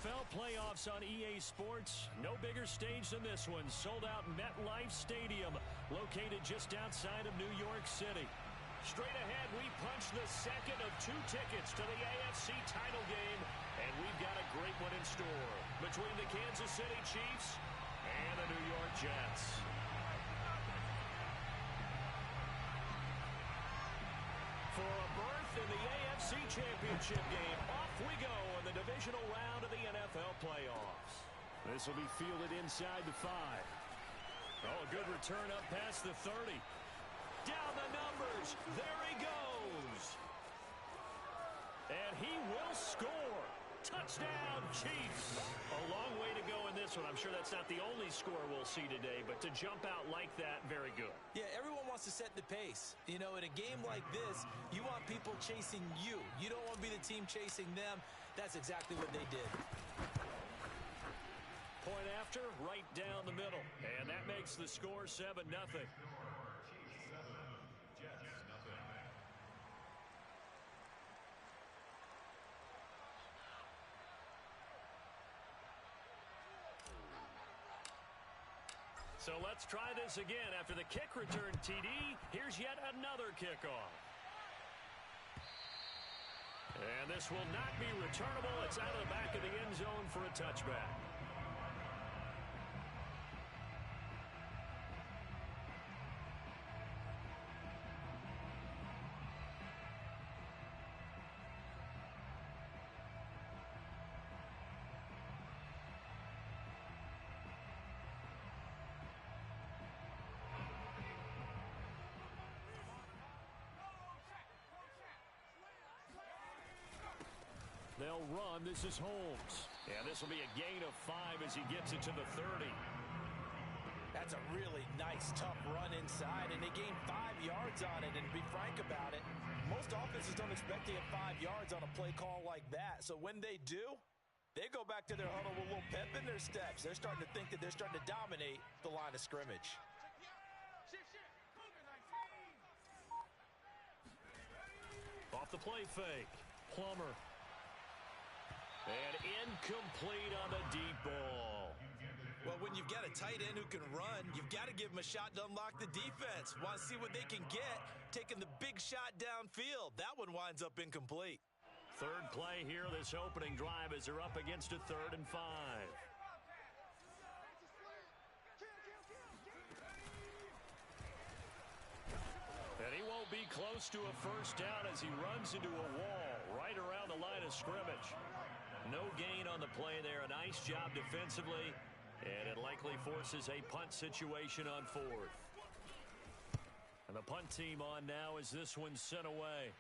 NFL playoffs on EA Sports. No bigger stage than this one. Sold out MetLife Stadium, located just outside of New York City. Straight ahead, we punch the second of 2 tickets to the AFC title game, and we've got a great one in store between the Kansas City Chiefs and the New York Jets. For a berth in the AFC Championship game, off we go in the divisional round of the NFL playoffs. This will be fielded inside the 5. Oh, a good return up past the 30. Down the numbers. There he goes. And he will score. Touchdown, Chiefs. A long way to go in this one. I'm sure that's not the only score we'll see today, but to jump out like that, very good. Yeah, everyone wants to set the pace. You know, in a game like this, you want people chasing you. You don't want to be the team chasing them. That's exactly what they did. Point after, right down the middle. And that makes the score 7-0. So let's try this again. After the kick return TD, here's yet another kickoff. And this will not be returnable. It's out of the back of the end zone for a touchback. They'll run. This is Holmes. And this will be a gain of 5 as he gets it to the 30. That's a really nice, tough run inside, and they gained 5 yards on it. And to be frank about it, most offenses don't expect to get 5 yards on a play call like that. So when they do, they go back to their huddle with a little pep in their steps. They're starting to think that they're starting to dominate the line of scrimmage. Off the play fake. Plummer. And incomplete on the deep ball. Well, when you've got a tight end who can run, you've got to give him a shot to unlock the defense. Want to see what they can get, taking the big shot downfield. That one winds up incomplete. Third play here, this opening drive, as they're up against a 3rd and 5. And he won't be close to a first down as he runs into a wall right around the line of scrimmage. No gain on the play there. A nice job defensively, and it likely forces a punt situation on 4th. And the punt team on now as this one's sent away.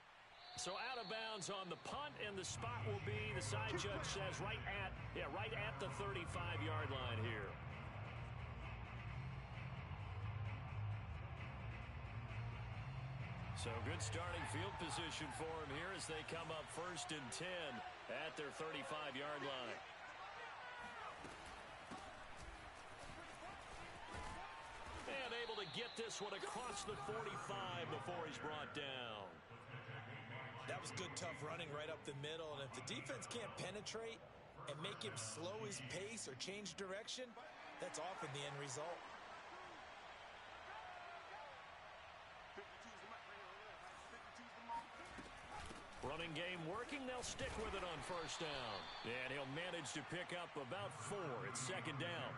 So out of bounds on the punt, and the spot will be, the side judge says, right at the 35-yard line here. So good starting field position for him here as they come up 1st and 10 at their 35-yard line. And able to get this one across the 45 before he's brought down. That was good, tough running right up the middle. And if the defense can't penetrate and make him slow his pace or change direction, that's often the end result. Running game working. They'll stick with it on 1st down. And he'll manage to pick up about 4. It's 2nd down.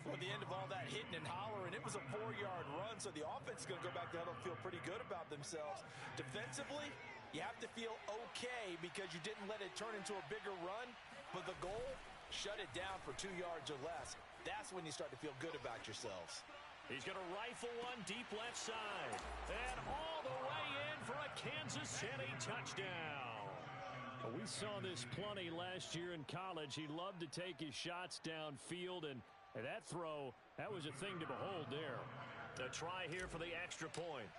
For the end of all that hitting and hollering, it was a 4-yard run, so the offense is going to go back there and feel pretty good about themselves. Defensively, you have to feel okay because you didn't let it turn into a bigger run, but the goal, shut it down for 2 yards or less. That's when you start to feel good about yourselves. He's going to rifle one deep left side. And all the way in for a Kansas City touchdown. We saw this plenty last year in college. He loved to take his shots downfield, and that throw, that was a thing to behold there. A try here for the extra point.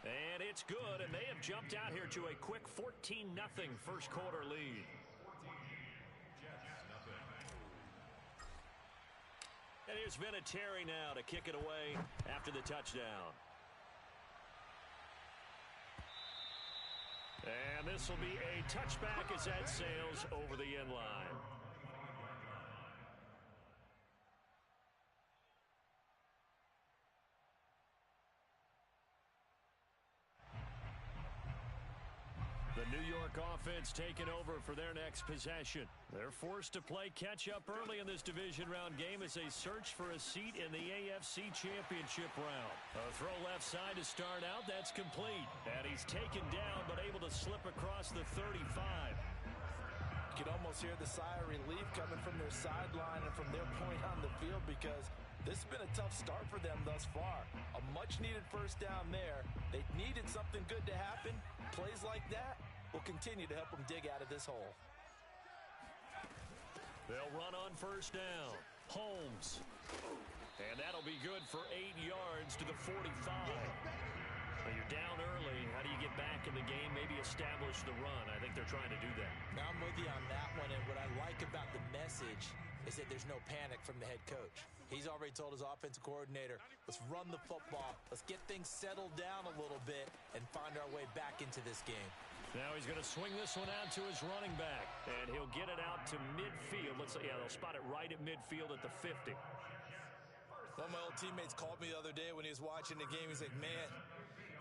And it's good, and they have jumped out here to a quick 14-0 first quarter lead. And here's Vinatieri now to kick it away after the touchdown. And this will be a touchback as that sails over the end line. The New York offense taking over for their next possession. They're forced to play catch-up early in this division round game as they search for a seat in the AFC Championship round. A throw left side to start out. That's complete. And he's taken down but able to slip across the 35. You can almost hear the sigh of relief coming from their sideline and from their point on the field because this has been a tough start for them thus far. A much-needed first down there. They needed something good to happen. Plays like that will continue to help them dig out of this hole. They'll run on first down. Holmes. And that'll be good for 8 yards to the 45. Well, you're down early. How do you get back in the game? Maybe establish the run. I think they're trying to do that. Now I'm with you on that one, and what I like about the message is that there's no panic from the head coach. He's already told his offensive coordinator, let's run the football, let's get things settled down a little bit and find our way back into this game. Now he's going to swing this one out to his running back, and he'll get it out to midfield. They'll spot it right at midfield at the 50. One of my old teammates called me the other day when he was watching the game. He's like, man,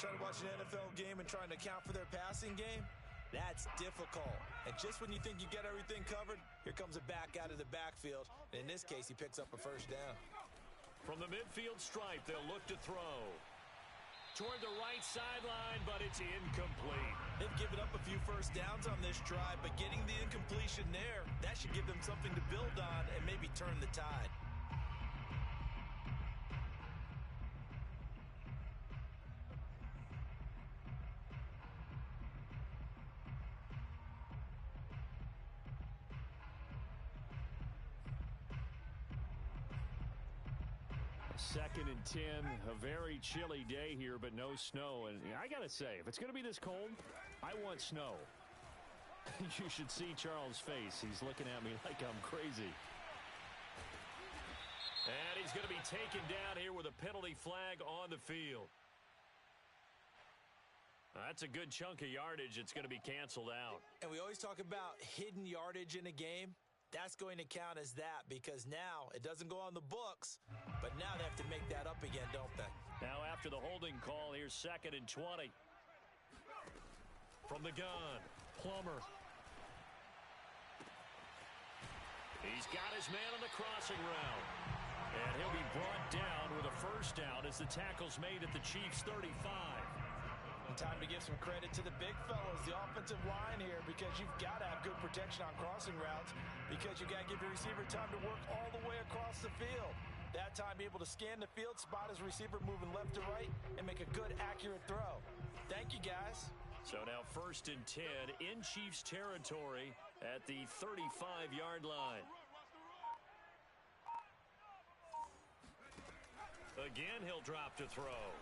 trying to watch an NFL game and trying to account for their passing game, that's difficult. And just when you think you get everything covered, here comes a back out of the backfield. And in this case, he picks up a first down. From the midfield stripe, they'll look to throw. Toward the right sideline, but it's incomplete. They've given up a few first downs on this drive, but getting the incompletion there, that should give them something to build on and maybe turn the tide. Second and 10, a very chilly day here, but no snow. And I got to say, if it's going to be this cold, I want snow. You should see Charles' face. He's looking at me like I'm crazy. And he's going to be taken down here with a penalty flag on the field. That's a good chunk of yardage. It's going to be canceled out. And we always talk about hidden yardage in a game. That's going to count as that because now it doesn't go on the books, but now they have to make that up again, don't they? Now after the holding call, here's 2nd and 20. From the gun, Plummer. He's got his man on the crossing route. And he'll be brought down with a first down as the tackle's made at the Chiefs' 35. And time to give some credit to the big fellas, the offensive line here, because you've got to have good protection on crossing routes because you got to give your receiver time to work all the way across the field. That time, be able to scan the field, spot his receiver moving left to right, and make a good, accurate throw. Thank you, guys. So now 1st and 10 in Chiefs territory at the 35-yard line. Again, he'll drop to throw.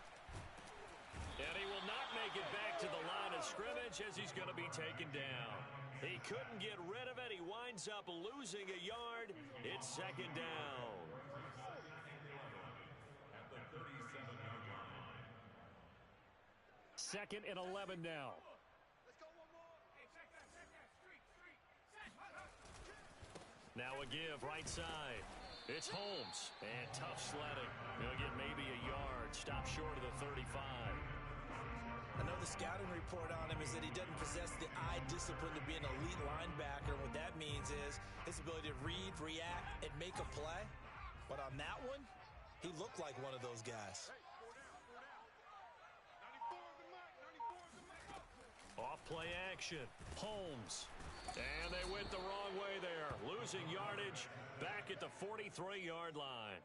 And he will not make it back to the line of scrimmage as he's going to be taken down. He couldn't get rid of it. He winds up losing a yard. It's 2nd down. Second and 11 now. Now a give right side. It's Holmes. And tough sledding. He'll get maybe a yard. Stop short of the 35. I know the scouting report on him is that he doesn't possess the eye discipline to be an elite linebacker. What that means is his ability to read, react, and make a play. But on that one, he looked like one of those guys. Off play action. Holmes. And they went the wrong way there. Losing yardage back at the 43-yard line.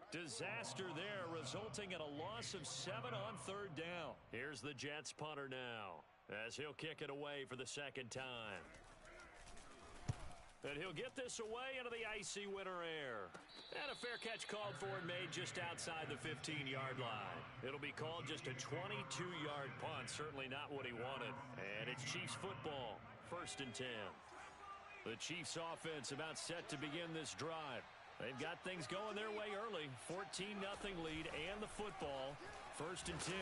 Disaster there, resulting in a loss of 7 on 3rd down. Here's the Jets punter now, as he'll kick it away for the 2nd time. And he'll get this away into the icy winter air. And a fair catch called for and made just outside the 15-yard line. It'll be called just a 22-yard punt, certainly not what he wanted. And it's Chiefs football, 1st and 10. The Chiefs offense about set to begin this drive. They've got things going their way early. 14-0 lead and the football. 1st and 10.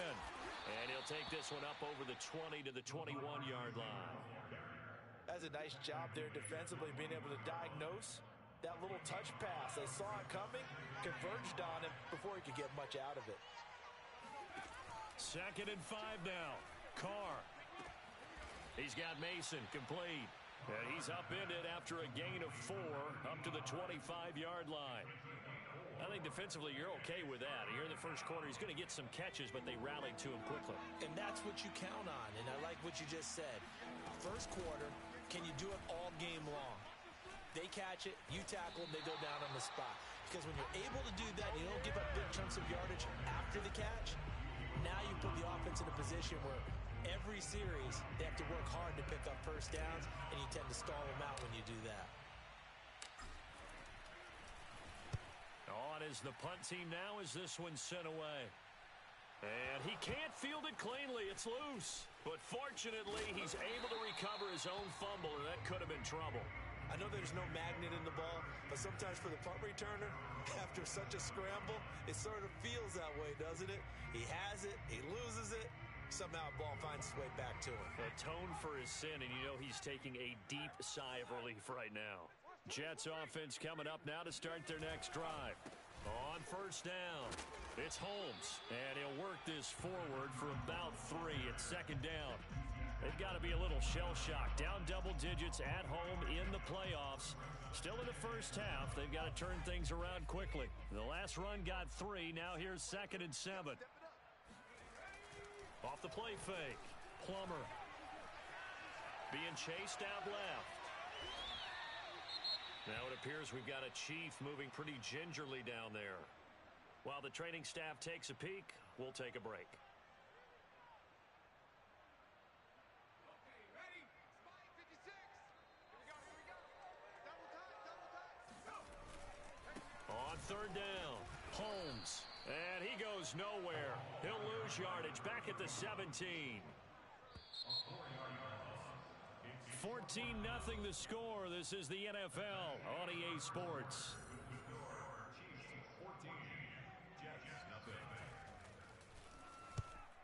And he'll take this one up over the 20 to the 21-yard line. That's a nice job there defensively, being able to diagnose that little touch pass. They saw it coming, converged on him before he could get much out of it. 2nd and 5 now. Carr. He's got Mason complete. And he's upended after a gain of 4 up to the 25-yard line. I think defensively you're okay with that. Here in the first quarter, he's going to get some catches, but they rallied to him quickly. And that's what you count on, and I like what you just said. First quarter, can you do it all game long? They catch it, you tackle them, they go down on the spot. Because when you're able to do that, you don't give up big chunks of yardage after the catch, now you put the offense in a position where every series they have to work hard to pick up first downs, and you tend to stall them out when you do that. On is the punt team now as this one's sent away. And he can't field it cleanly. It's loose. But fortunately, he's able to recover his own fumble, and that could have been trouble. I know there's no magnet in the ball, but sometimes for the punt returner, after such a scramble, it sort of feels that way, doesn't it? He has it, he loses it, somehow the ball finds its way back to him. Atone for his sin, and you know he's taking a deep sigh of relief right now. Jets offense coming up now to start their next drive. On first down, it's Holmes, and he'll work this forward for about 3 at 2nd down. They've got to be a little shell-shocked. Down double digits at home in the playoffs. Still in the first half. They've got to turn things around quickly. The last run got 3. Now here's 2nd and 7. Off the play fake. Plummer. Being chased out left. Now it appears we've got a Chief moving pretty gingerly down there. While the training staff takes a peek, we'll take a break. On 3rd down, Holmes. And he goes nowhere. He'll lose yardage back at the 17. 14-0 the score. This is the NFL on EA Sports.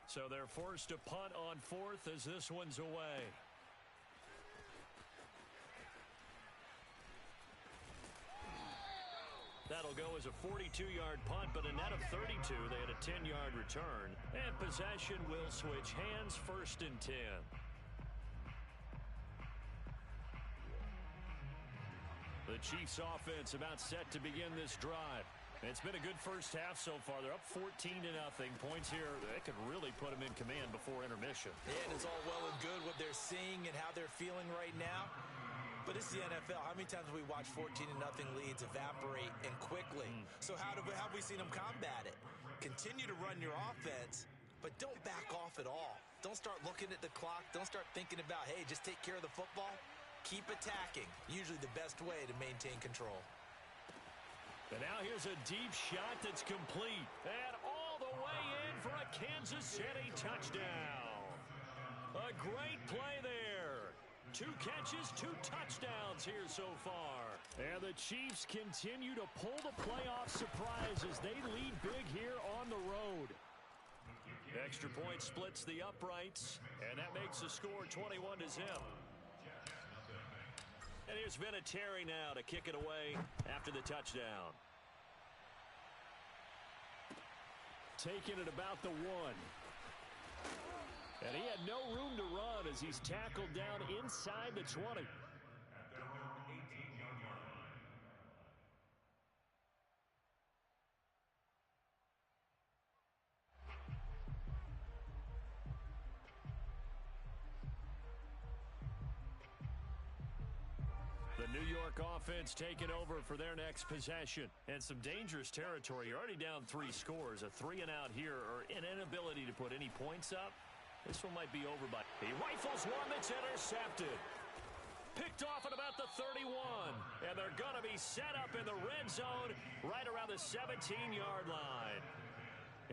So they're forced to punt on 4th as this one's away. That'll go as a 42-yard punt, but a net of 32. They had a 10-yard return. And possession will switch hands, 1st and 10. The Chiefs offense about set to begin this drive. It's been a good first half so far. They're up 14-0. Points here, they could really put them in command before intermission. Yeah, and it's all well and good what they're seeing and how they're feeling right now. But it's the NFL. How many times have we watched 14-0 leads evaporate and quickly? So how have we seen them combat it? Continue to run your offense, but don't back off at all. Don't start looking at the clock. Don't start thinking about, hey, just take care of the football. Keep attacking. Usually the best way to maintain control. And now here's a deep shot that's complete. And all the way in for a Kansas City touchdown. A great play there. 2 catches, 2 touchdowns here so far. And the Chiefs continue to pull the playoff surprise as they lead big here on the road. Extra point splits the uprights, and that makes the score 21-0. And here's Vinatieri now to kick it away after the touchdown. Taking it about the 1. And he had no room to run as he's tackled down inside the 20. The New York offense taking over for their next possession. And some dangerous territory. You're already down 3 scores. A 3-and-out here, or an inability to put any points up. This one might be over by. He rifles one that's intercepted. Picked off at about the 31. And they're going to be set up in the red zone right around the 17-yard line.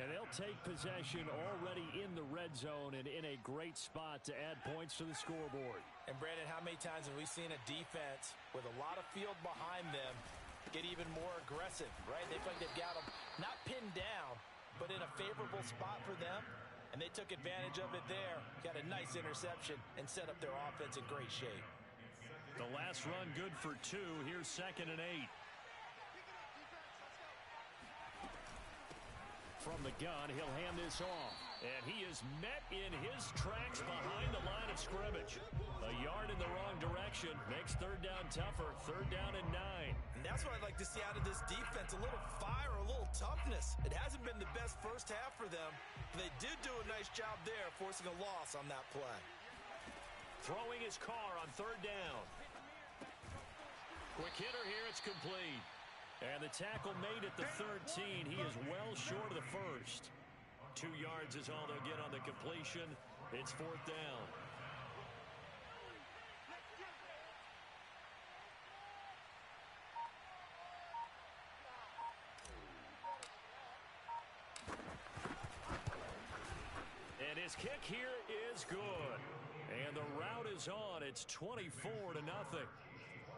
And they'll take possession already in the red zone and in a great spot to add points to the scoreboard. And Brandon, how many times have we seen a defense with a lot of field behind them get even more aggressive, right? They feel like they've got them not pinned down, but in a favorable spot for them. And they took advantage of it there. Got a nice interception and set up their offense in great shape. The last run good for 2. Here's 2nd and 8. From the gun, he'll hand this off. And he is met in his tracks behind the line of scrimmage. A yard in the wrong direction makes 3rd down tougher. 3rd down and 9. And that's what I'd like to see out of this defense. A little fire, a little toughness. It hasn't been the best first half for them. But they did do a nice job there, forcing a loss on that play. Throwing his car on 3rd down. Quick hitter here, it's complete. And the tackle made at the 13. He is well short of the first. 2 yards is all they'll get on the completion. It's 4th down. And his kick here is good. And the route is on. It's 24-0.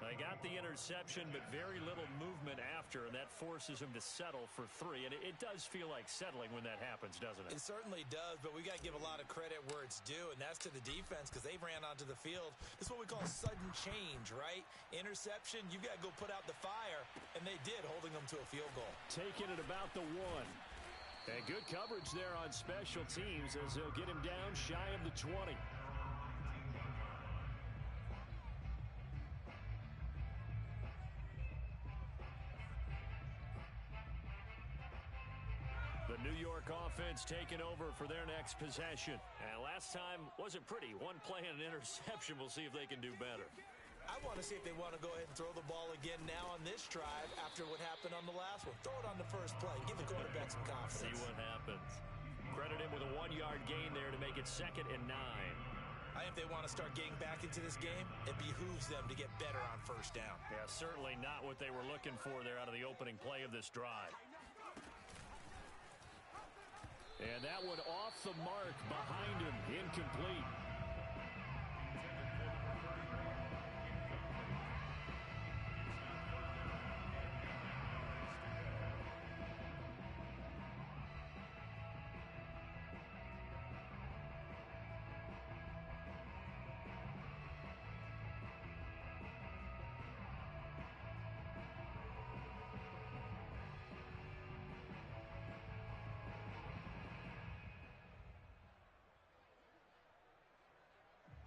They got the interception, but very little movement after, and that forces him to settle for 3. And it does feel like settling when that happens, doesn't it? It certainly does, but we got to give a lot of credit where it's due, and that's to the defense because they ran onto the field. This is what we call sudden change, right? Interception, you got to go put out the fire, and they did, holding them to a field goal. Taking it about the 1. And good coverage there on special teams as they'll get him down shy of the 20. The New York offense taking over for their next possession. And last time wasn't pretty. 1 play and an interception. We'll see if they can do better. I want to see if they want to go ahead and throw the ball again now on this drive after what happened on the last one. Throw it on the first play. Give the quarterback some confidence. See what happens. Credit him with a 1-yard gain there to make it 2nd and 9. I think if they want to start getting back into this game, it behooves them to get better on 1st down. Yeah, certainly not what they were looking for there out of the opening play of this drive. And that one off the mark behind him, incomplete.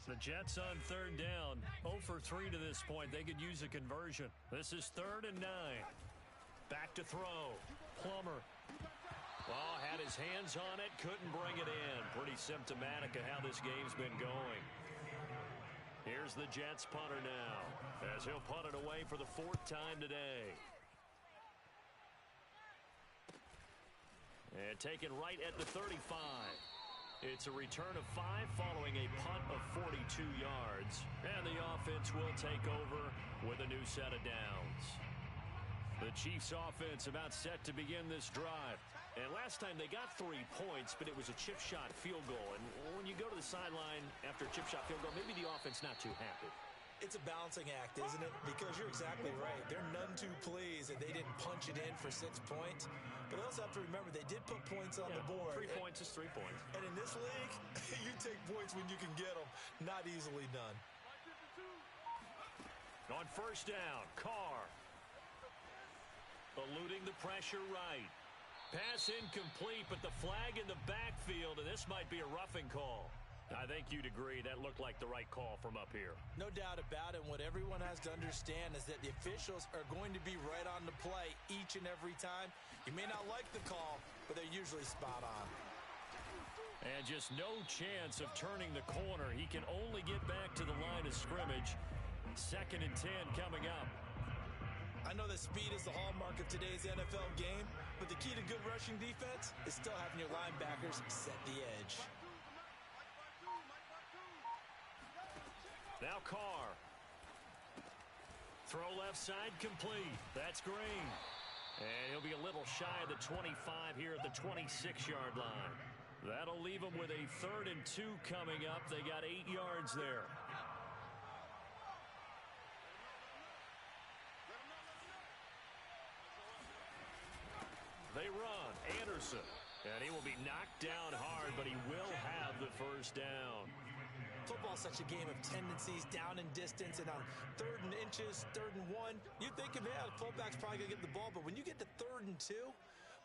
The Jets on 3rd down. 0 for 3 to this point. They could use a conversion. This is 3rd and 9. Back to throw. Plummer. Oh, had his hands on it. Couldn't bring it in. Pretty symptomatic of how this game's been going. Here's the Jets punter now, as he'll punt it away for the 4th time today. And taken right at the 35. It's a return of 5 following a punt of 42 yards. And the offense will take over with a new set of downs. The Chiefs offense about set to begin this drive. And last time they got 3 points, but it was a chip shot field goal. And when you go to the sideline after a chip shot field goal, maybe the offense not too happy. It's a balancing act, isn't it? Because you're exactly right. They're none too pleased that they didn't punch it in for 6 points. But they also have to remember they did put points on the board. 3 points is 3 points. And in this league, you take points when you can get them. Not easily done. On 1st down, Carr. Eluding the pressure right. Pass incomplete, but the flag in the backfield, and this might be a roughing call. I think you'd agree that looked like the right call from up here. No doubt about it. What everyone has to understand is that the officials are going to be right on the play each and every time. You may not like the call, but they're usually spot on. And just no chance of turning the corner. He can only get back to the line of scrimmage. 2nd and 10 coming up. I know that speed is the hallmark of today's NFL game, but the key to good rushing defense is still having your linebackers set the edge. Now Carr. Throw left side complete. That's Green. And he'll be a little shy of the 25 here at the 26-yard line. That'll leave them with a 3rd and 2 coming up. They got 8 yards there. They run. Anderson. And he will be knocked down hard, but he will have the first down. Football is such a game of tendencies, down and distance, and on 3rd and inches, 3rd and 1, you're thinking, man, the fullback's probably going to get the ball. But when you get to 3rd and 2,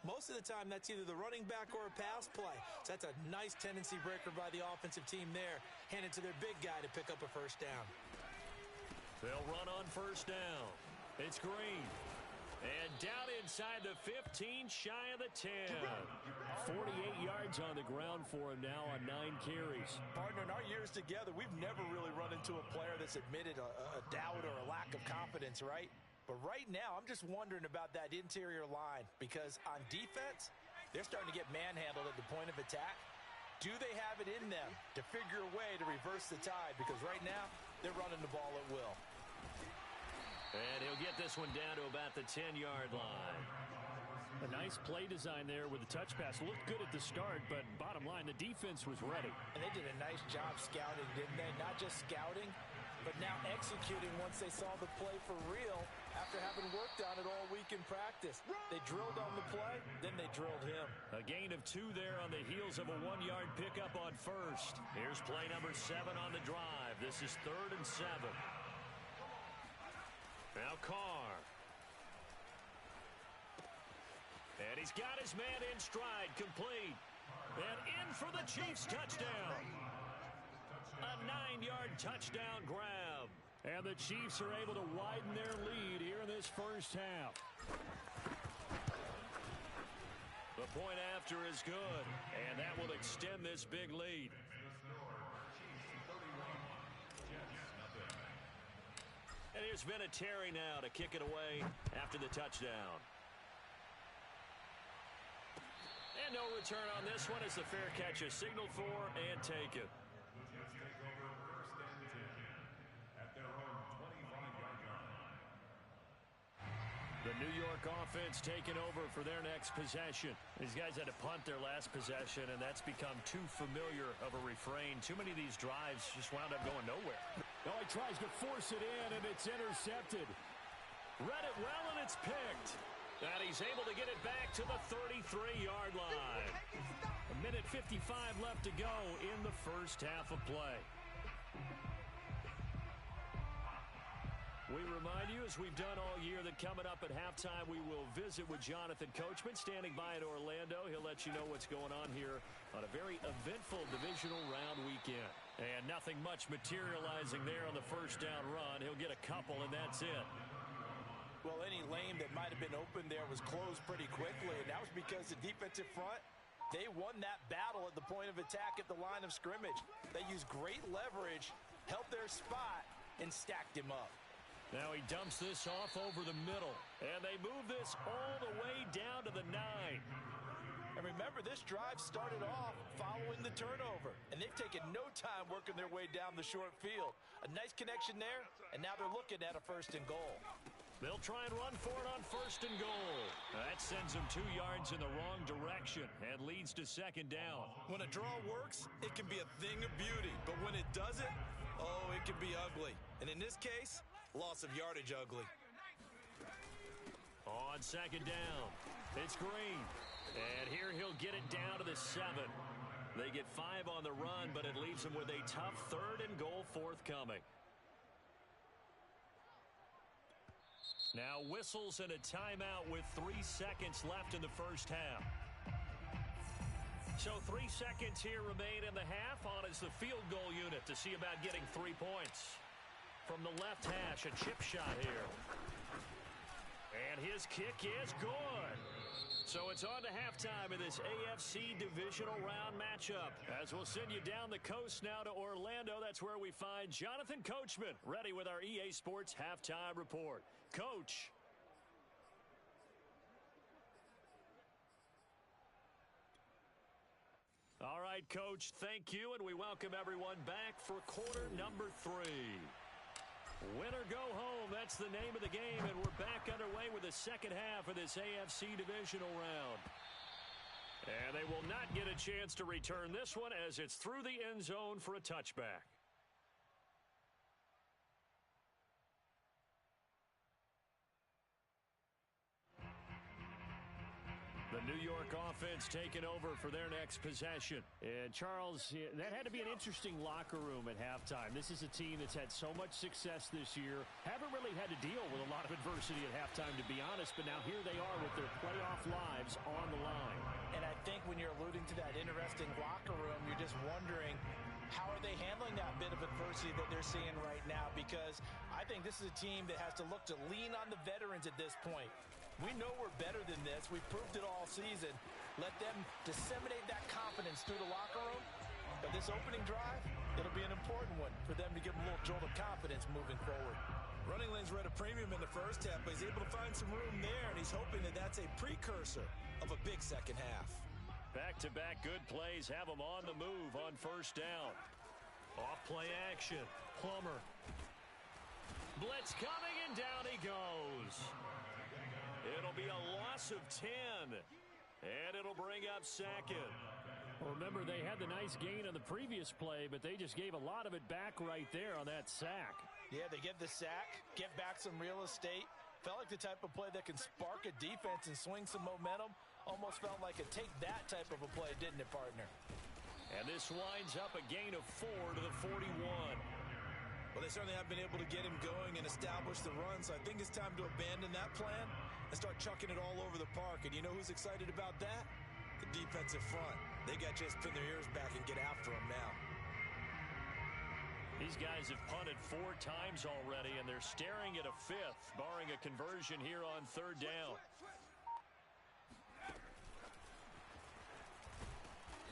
most of the time that's either the running back or a pass play. So that's a nice tendency breaker by the offensive team there. Hand it to their big guy to pick up a first down. They'll run on first down. It's Green. And down inside the 15, shy of the 10. 48 yards on the ground for him now on 9 carries. Partner, in our years together, we've never really run into a player that's admitted a doubt or a lack of confidence, right? But right now, I'm just wondering about that interior line because on defense, they're starting to get manhandled at the point of attack. Do they have it in them to figure a way to reverse the tide? Because right now, they're running the ball at will. And he'll get this one down to about the 10-yard line. A nice play design there with the touch pass. Looked good at the start, but bottom line, the defense was ready. And they did a nice job scouting, didn't they? Not just scouting, but now executing once they saw the play for real after having worked on it all week in practice. They drilled on the play, then they drilled him. A gain of 2 there on the heels of a 1-yard pickup on first. Here's play number 7 on the drive. This is 3rd and 7. Now Carr. And he's got his man in stride, complete. And in for the Chiefs touchdown. A 9-yard touchdown grab. And the Chiefs are able to widen their lead here in this first half. The point after is good, and that will extend this big lead. And here's Vinatieri now to kick it away after the touchdown. And no return on this one as the fair catch is signaled for and taken. The New York offense taking over for their next possession. These guys had to punt their last possession, and that's become too familiar of a refrain. Too many of these drives just wound up going nowhere. Oh, he tries to force it in, and it's intercepted. Read it well, and it's picked. And he's able to get it back to the 33-yard line. 1:55 left to go in the first half of play. We remind you, as we've done all year, that coming up at halftime, we will visit with Jonathan Coachman, standing by in Orlando. He'll let you know what's going on here on a very eventful divisional round weekend. And nothing much materializing there on the first down run. He'll get a couple, and that's it. Well, any lane that might have been open there was closed pretty quickly, and that was because the defensive front, they won that battle at the point of attack at the line of scrimmage. They used great leverage, held their spot, and stacked him up. Now he dumps this off over the middle, and they move this all the way down to the 9. And remember, this drive started off following the turnover, and they've taken no time working their way down the short field. A nice connection there, and now they're looking at a 1st and goal. They'll try and run for it on 1st and goal. That sends them 2 yards in the wrong direction and leads to 2nd down. When a draw works, it can be a thing of beauty, but when it doesn't, oh, it can be ugly. And in this case, loss of yardage ugly. On 2nd down, it's Green. And here he'll get it down to the 7. They get 5 on the run, but it leaves them with a tough 3rd and goal forthcoming. Now whistles and a timeout with 3 seconds left in the first half. So 3 seconds here remain in the half. On is the field goal unit to see about getting 3 points. From the left hash, a chip shot here. And his kick is good. So it's on to halftime in this AFC divisional round matchup. As we'll send you down the coast now to Orlando, that's where we find Jonathan Coachman, ready with our EA Sports halftime report. Coach. All right, Coach, thank you, and we welcome everyone back for quarter number 3. Win or go home, that's the name of the game, and we're back underway with the second half of this AFC divisional round. And they will not get a chance to return this one as it's through the end zone for a touchback. The New York offense taking over for their next possession. And Charles, that had to be an interesting locker room at halftime. This is a team that's had so much success this year. Haven't really had to deal with a lot of adversity at halftime, to be honest. But now here they are with their playoff lives on the line. And I think when you're alluding to that interesting locker room, you're just wondering, how are they handling that bit of adversity that they're seeing right now? Because I think this is a team that has to look to lean on the veterans at this point. We know we're better than this. We've proved it all season. Let them disseminate that confidence through the locker room. But this opening drive, it'll be an important one for them to give them a little jolt of confidence moving forward. Running lanes were at a premium in the first half, but he's able to find some room there, and he's hoping that that's a precursor of a big second half. Back-to-back good plays have them on the move on first down. Off play action. Plummer. Blitz coming, and down he goes. It'll be a loss of 10, and it'll bring up second. Well, remember, they had the nice gain on the previous play, but they just gave a lot of it back right there on that sack. Yeah, they get the sack, get back some real estate. Felt like the type of play that can spark a defense and swing some momentum. Almost felt like a take that type of a play, didn't it, partner? And this winds up a gain of 4 to the 41. Well, they certainly have been able to get him going and establish the run, so I think it's time to abandon that plan and start chucking it all over the park. And you know who's excited about that? The defensive front. They got to just pin their ears back and get after him now. These guys have punted 4 times already, and they're staring at a 5th, barring a conversion here on third down.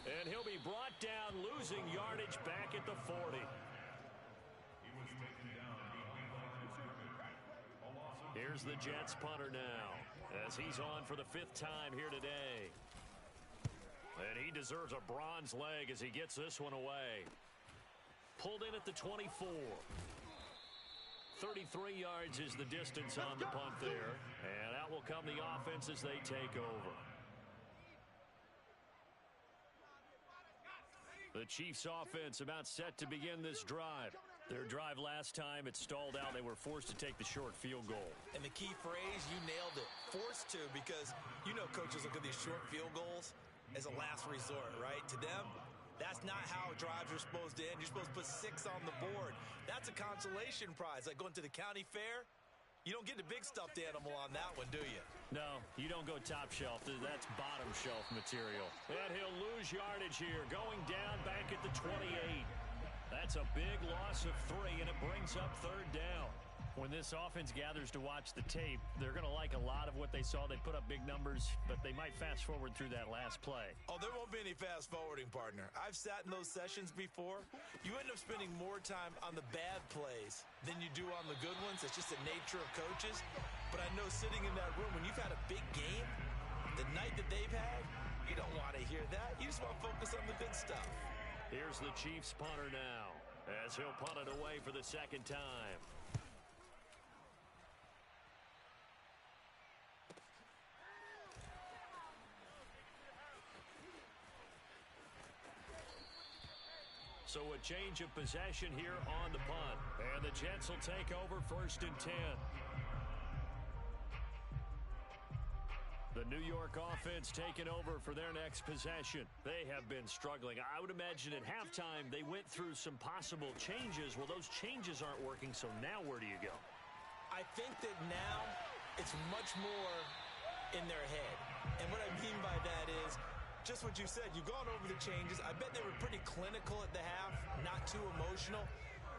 And he'll be brought down, losing yardage back at the 40. Here's the Jets punter now, as he's on for the 5th time here today. And he deserves a bronze leg as he gets this one away. Pulled in at the 24. 33 yards is the distance on the punt there. And out will come the offense as they take over. The Chiefs offense about set to begin this drive. Their drive last time, it stalled out. They were forced to take the short field goal. And the key phrase, you nailed it. Forced to, because you know coaches look at these short field goals as a last resort, right? To them, that's not how drives are supposed to end. You're supposed to put 6 on the board. That's a consolation prize. Like going to the county fair, you don't get the big stuffed animal on that one, do you? No, you don't go top shelf. That's bottom shelf material. And he'll lose yardage here, going down back at the 28. That's a big loss of 3, and it brings up third down. When this offense gathers to watch the tape, they're going to like a lot of what they saw. They put up big numbers, but they might fast forward through that last play. Oh, there won't be any fast forwarding, partner. I've sat in those sessions before. You end up spending more time on the bad plays than you do on the good ones. It's just the nature of coaches. But I know sitting in that room, when you've had a big game, the night that they've had, you don't want to hear that. You just want to focus on the good stuff. Here's the Chiefs punter now, as he'll punt it away for the 2nd time. So a change of possession here on the punt. And the Jets will take over 1st and 10. The New York offense taking over for their next possession. They have been struggling. I would imagine at halftime they went through some possible changes. Well, those changes aren't working, so now where do you go? I think that now it's much more in their head. And what I mean by that is just what you said. You've gone over the changes. I bet they were pretty clinical at the half, not too emotional.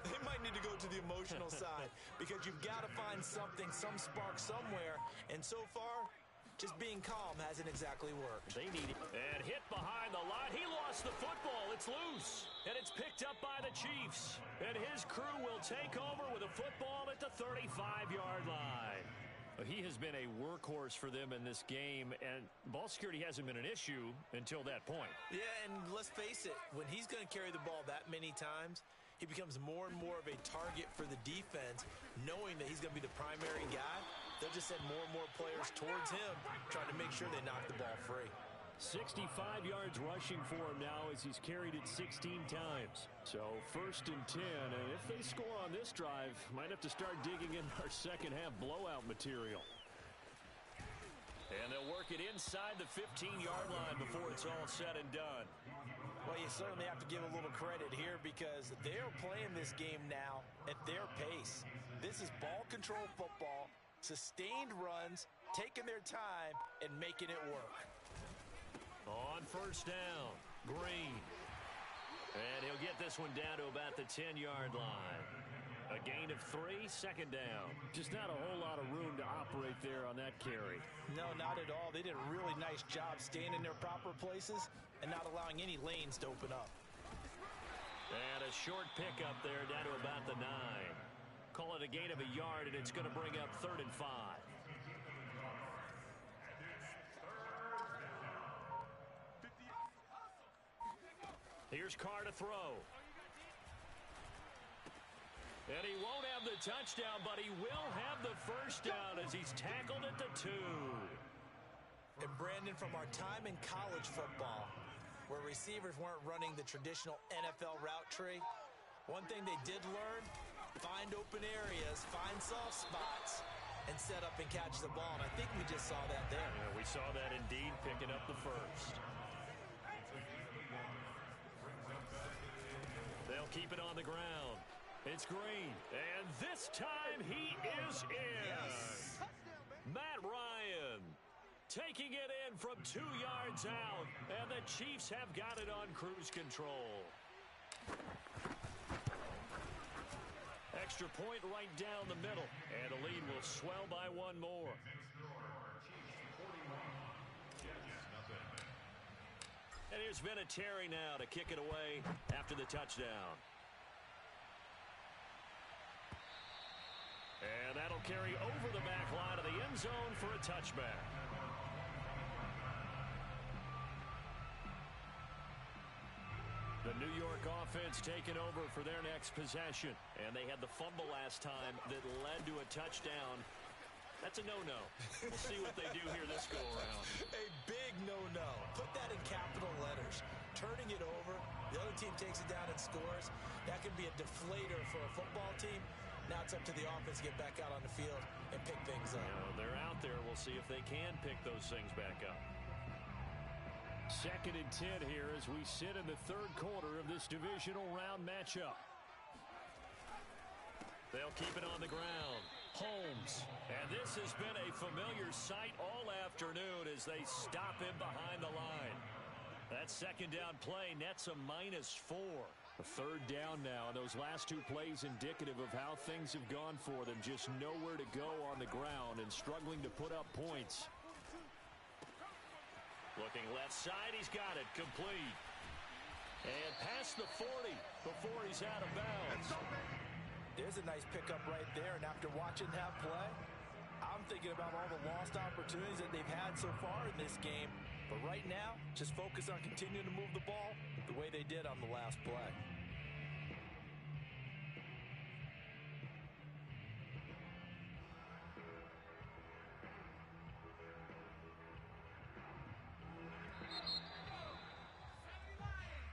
They might need to go to the emotional side because you've got to find something, some spark somewhere. And so far, just being calm hasn't exactly worked. They need it. And hit behind the line. He lost the football. It's loose. And it's picked up by the Chiefs. And his crew will take over with a football at the 35-yard line. He has been a workhorse for them in this game, and ball security hasn't been an issue until that point. Yeah, and let's face it, when he's going to carry the ball that many times, he becomes more and more of a target for the defense, knowing that he's going to be the primary guy. They'll just send more and more players towards him, trying to make sure they knock the ball free. 65 yards rushing for him now as he's carried it 16 times. So 1st and 10, and if they score on this drive, might have to start digging in our second half blowout material. And they'll work it inside the 15-yard line before it's all said and done. Well, you certainly have to give a little credit here because they're playing this game now at their pace. This is ball control football, sustained runs, taking their time, and making it work. On first down, Green. And he'll get this one down to about the 10-yard line. A gain of 3, second down. Just not a whole lot of room to operate there on that carry. No, not at all. They did a really nice job staying in their proper places and not allowing any lanes to open up. And a short pickup there down to about the 9. Call it a gain of a yard, and it's going to bring up 3rd and 5. Here's Carr to throw. And he won't have the touchdown, but he will have the first down as he's tackled at the 2. And Brandon, from our time in college football, where receivers weren't running the traditional NFL route tree, one thing they did learn, find open areas, find soft spots, and set up and catch the ball. And I think we just saw that there. Yeah, we saw that indeed, picking up the first. They'll keep it on the ground. It's Green, and this time he is in. Yes. Matt Ryan taking it in from 2 yards out, and the Chiefs have got it on cruise control. Extra point right down the middle, and the lead will swell by 1 more. And here's Vinatieri now to kick it away after the touchdown. And that'll carry over the back line of the end zone for a touchback. The New York offense taking over for their next possession. And they had the fumble last time that led to a touchdown. That's a no-no. We'll see what they do here this go-around. A big no-no. Put that in capital letters. Turning it over, the other team takes it down and scores. That can be a deflator for a football team. Now it's up to the offense to get back out on the field and pick things up. They're out there. We'll see if they can pick those things back up. 2nd and 10 here as we sit in the 3rd quarter of this divisional round matchup. They'll keep it on the ground. Holmes. And this has been a familiar sight all afternoon as they stop him behind the line. That 2nd down play nets a -4. A 3rd down now, and those last 2 plays indicative of how things have gone for them. Just nowhere to go on the ground and struggling to put up points. Looking left side, he's got it, complete. And past the 40 before he's out of bounds. There's a nice pickup right there, and after watching that play, I'm thinking about all the lost opportunities that they've had so far in this game. But right now, just focus on continuing to move the ball the way they did on the last play.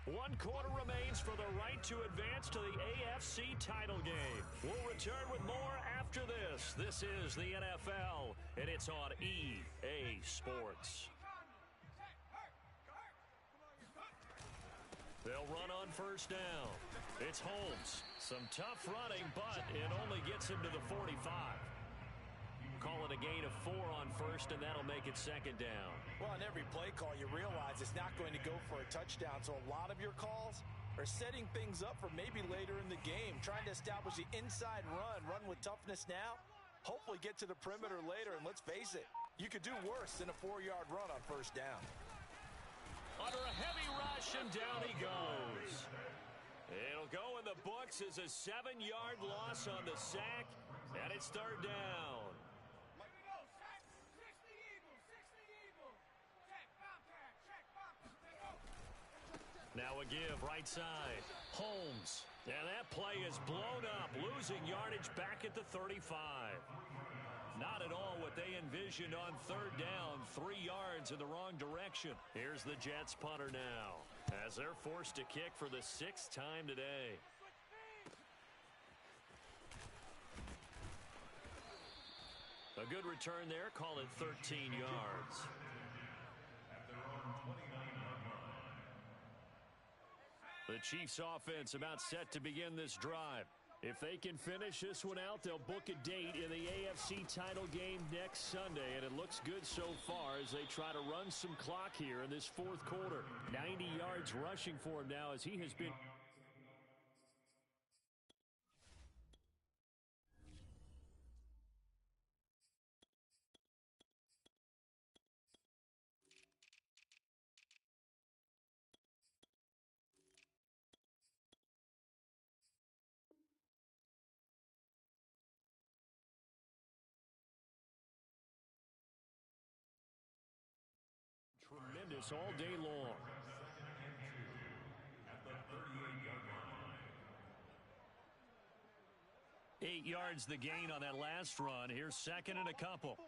One quarter remains for the right to advance to the AFC title game. We'll return with more after this. This is the NFL, and it's on EA Sports. They'll run on first down. It's Holmes. Some tough running, but it only gets him to the 45. Call it a gain of 4 on first, and that'll make it 2nd down. Well, on every play call, you realize it's not going to go for a touchdown, so a lot of your calls are setting things up for maybe later in the game, trying to establish the inside run with toughness now, hopefully get to the perimeter later, and let's face it, you could do worse than a 4-yard run on first down. Under a heavy rush, and down he goes. It'll go in the books as a 7-yard loss on the sack, and it's 3rd down. Now a give right side. Holmes. And that play is blown up, losing yardage back at the 35. Not at all what they envisioned on 3rd down. 3 yards in the wrong direction. Here's the Jets punter now, as they're forced to kick for the 6th time today. A A good return there. Call it 13 yards. The Chiefs offense about set to begin this drive. If they can finish this one out, they'll book a date in the AFC title game next Sunday, and it looks good so far as they try to run some clock here in this fourth quarter. 90 yards rushing for him now as he has been... tremendous all day long. At the 38-yard line. 8 yards the gain on that last run. Here's second and a couple.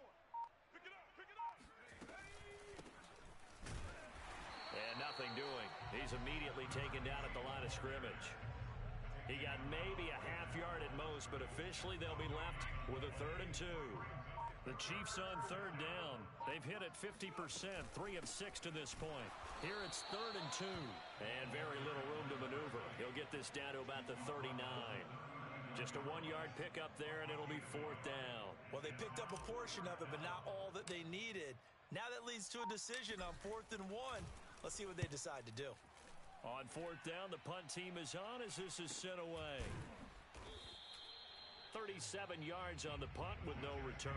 And nothing doing. He's immediately taken down at the line of scrimmage. He got maybe a half yard at most, but officially they'll be left with a 3rd and 2. The Chiefs on 3rd down. They've hit it 50%, 3 of 6 to this point. Here it's 3rd and 2. And very little room to maneuver. He'll get this down to about the 39. Just a 1-yard pickup there, and it'll be 4th down. Well, they picked up a portion of it, but not all that they needed. Now that leads to a decision on 4th and 1. Let's see what they decide to do. On 4th down, the punt team is on as this is sent away. 37 yards on the punt with no return.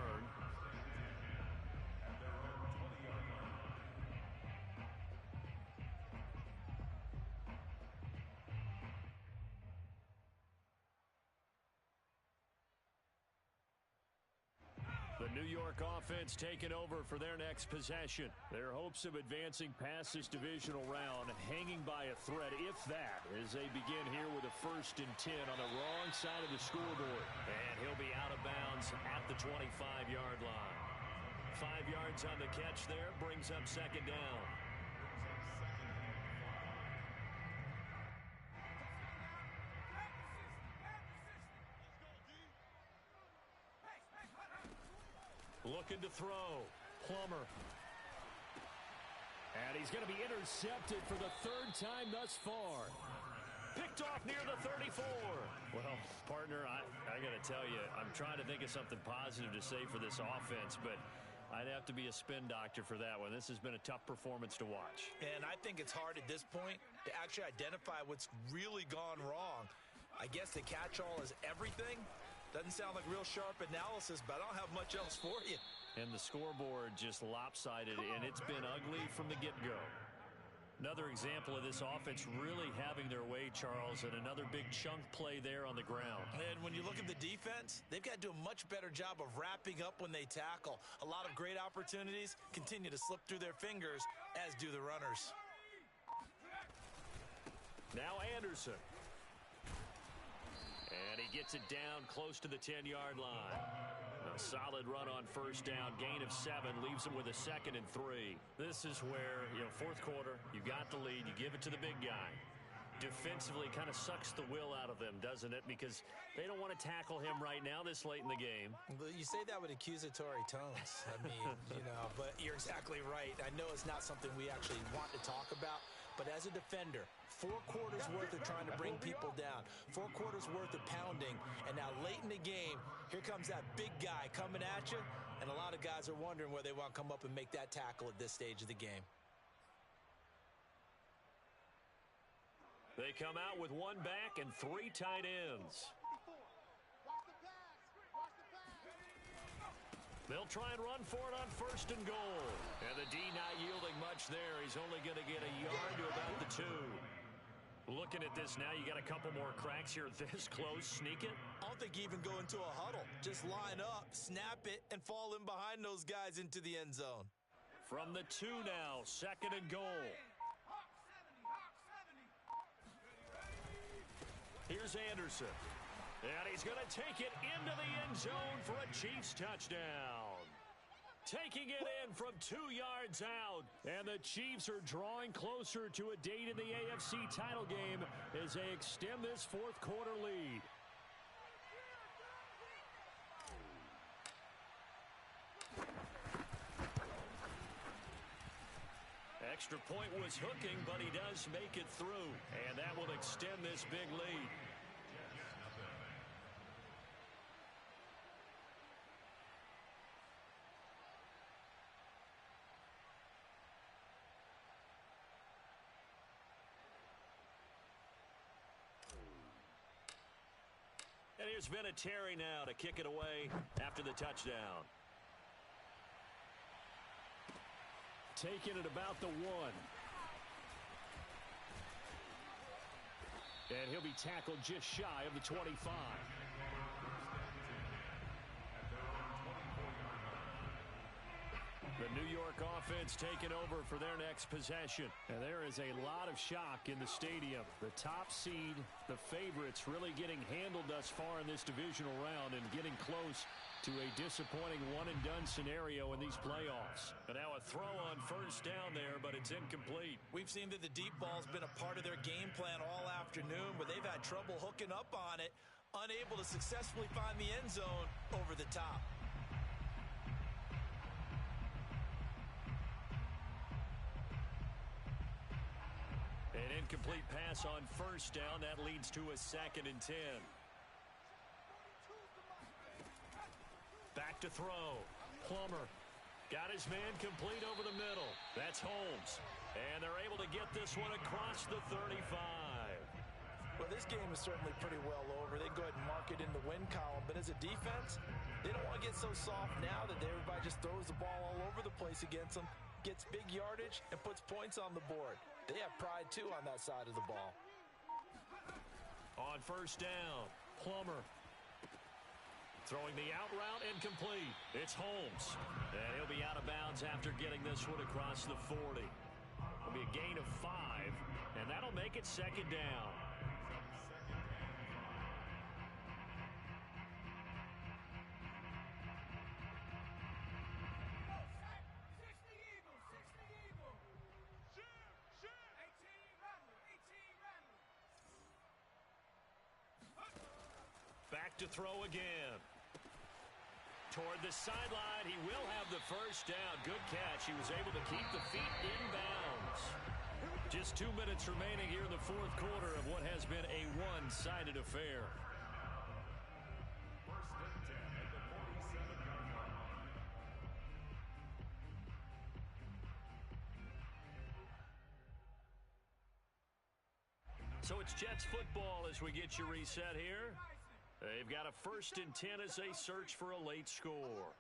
The New York offense taking over for their next possession. Their hopes of advancing past this divisional round hanging by a thread, if that, as they begin here with a 1st and 10 on the wrong side of the scoreboard. And he'll be out of bounds at the 25-yard line. 5 yards on the catch there, brings up 2nd down. Looking to throw. Plummer. And he's going to be intercepted for the 3rd time thus far. Picked off near the 34. Well, partner, I got to tell you, I'm trying to think of something positive to say for this offense, but I'd have to be a spin doctor for that one. This has been a tough performance to watch. And I think it's hard at this point to actually identify what's really gone wrong. I guess the catch-all is everything. Doesn't sound like real sharp analysis, but I don't have much else for you. And the scoreboard just lopsided, and it's been ugly from the get-go. Another example of this offense really having their way, Charles, and another big chunk play there on the ground. And when you look at the defense, they've got to do a much better job of wrapping up when they tackle. A lot of great opportunities continue to slip through their fingers, as do the runners. Now Anderson. And he gets it down close to the 10-yard line. A solid run on 1st down. Gain of 7 leaves him with a 2nd and 3. This is where, 4th quarter, you got the lead. You give it to the big guy. Defensively kind of sucks the will out of them, doesn't it? Because they don't want to tackle him right now this late in the game. You say that with accusatory tones. I mean, but you're exactly right. I know it's not something we actually want to talk about. But as a defender, 4 quarters worth of trying to bring people down, 4 quarters worth of pounding, and now late in the game, here comes that big guy coming at you, and a lot of guys are wondering where they want to come up and make that tackle at this stage of the game. They come out with 1 back and 3 tight ends. They'll try and run for it on 1st and goal. And the D not yielding much there. He's only going to get a yard to about the 2. Looking at this now, you got a couple more cracks here this close. Sneak it. I don't think you even go into a huddle. Just line up, snap it, and fall in behind those guys into the end zone. From the 2 now, 2nd and goal. Here's Anderson. And he's going to take it into the end zone for a Chiefs touchdown. Taking it in from 2 yards out. And the Chiefs are drawing closer to a date in the AFC title game as they extend this 4th quarter lead. extra point was hooking, but he does make it through. And that will extend this big lead. And here's Vinatieri now to kick it away after the touchdown. Taking it about the 1. And he'll be tackled just shy of the 25. The New York offense taking over for their next possession. And there is a lot of shock in the stadium. The top seed, the favorites, really getting handled thus far in this divisional round and getting close to a disappointing one-and-done scenario in these playoffs. And now a throw on first down there, but it's incomplete. We've seen that the deep ball's been a part of their game plan all afternoon, but they've had trouble hooking up on it, unable to successfully find the end zone over the top. An incomplete pass on first down. That leads to a 2nd and 10. Back to throw. Plummer got his man complete over the middle. That's Holmes. And they're able to get this one across the 35. Well, this game is certainly pretty well over. They can go ahead and mark it in the win column. But as a defense, they don't want to get so soft now that everybody just throws the ball all over the place against them, gets big yardage, and puts points on the board. They have pride, too, on that side of the ball. On first down, Plummer throwing the out route incomplete. It's Holmes. And he'll be out of bounds after getting this one across the 40. It'll be a gain of 5, and that'll make it 2nd down. Back to throw again. Toward the sideline, he will have the first down. Good catch. He was able to keep the feet in bounds. Just 2 minutes remaining here in the fourth quarter of what has been a one-sided affair. So it's Jets football as we get you reset here. They've got a 1st and 10 as they search for a late score.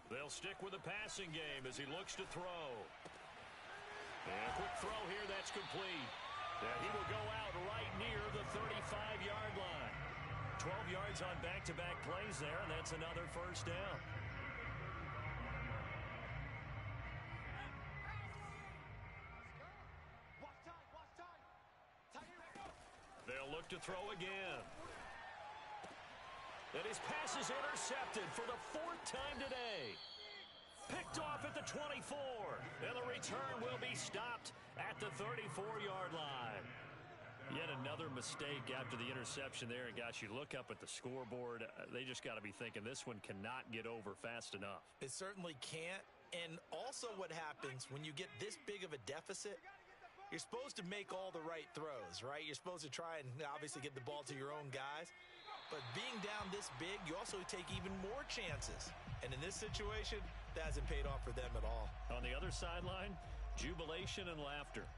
They'll stick with the passing game as he looks to throw. And a quick throw here, that's complete. And he will go out right near the 35-yard line. 12 yards on back-to-back plays there, and that's another first down. They'll look to throw again. And his pass is intercepted for the 4th time today. Picked off at the 24. And the return will be stopped at the 34-yard line. Yet another mistake after the interception there. And gosh, you look up at the scoreboard, they just got to be thinking this one cannot get over fast enough. It certainly can't. And also what happens when you get this big of a deficit, you're supposed to make all the right throws, right? You're supposed to try and obviously get the ball to your own guys. But being down this big, you also take even more chances. And in this situation, that hasn't paid off for them at all. On the other sideline, jubilation and laughter.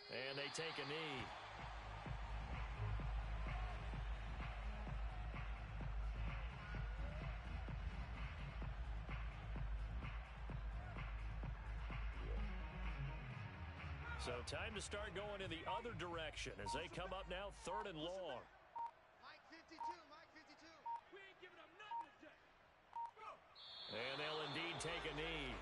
And they take a knee. So time to start going in the other direction as they come up now 3rd and long. Mike 52, Mike 52. We ain't giving up nothing today. Go. And they'll indeed take a knee.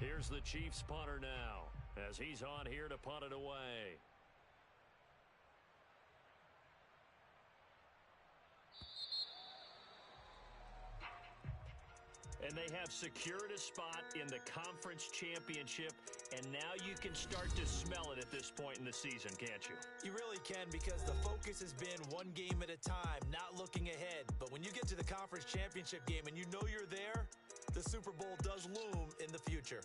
Here's the Chiefs punter now, as he's on here to punt it away. And they have secured a spot in the conference championship, and now you can start to smell it at this point in the season, can't you? You really can, because the focus has been one game at a time, not looking ahead. But when you get to the conference championship game and you know you're there, the Super Bowl does loom in the future.